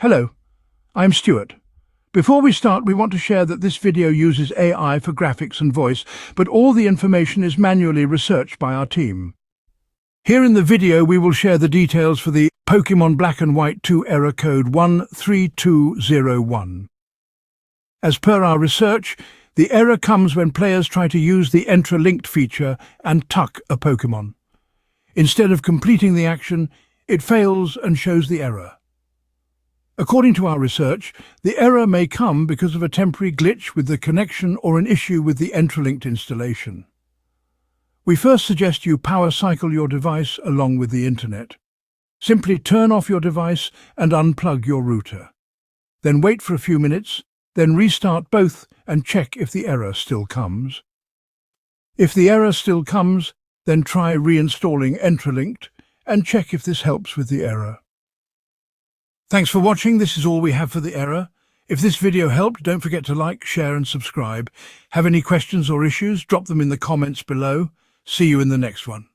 Hello, I'm Stuart. Before we start, we want to share that this video uses AI for graphics and voice, but all the information is manually researched by our team. Here in the video, we will share the details for the Pokémon Black and White 2 error code 13201. As per our research, the error comes when players try to use the Enter-Linked feature and tuck a Pokémon. Instead of completing the action, it fails and shows the error. According to our research, the error may come because of a temporary glitch with the connection or an issue with the Enter-Linked installation. We first suggest you power cycle your device along with the internet. Simply turn off your device and unplug your router. Then wait for a few minutes, then restart both and check if the error still comes. If the error still comes, then try reinstalling Enter-Linked and check if this helps with the error. Thanks for watching. This is all we have for the error. If this video helped, don't forget to like, share and subscribe. Have any questions or issues? Drop them in the comments below. See you in the next one.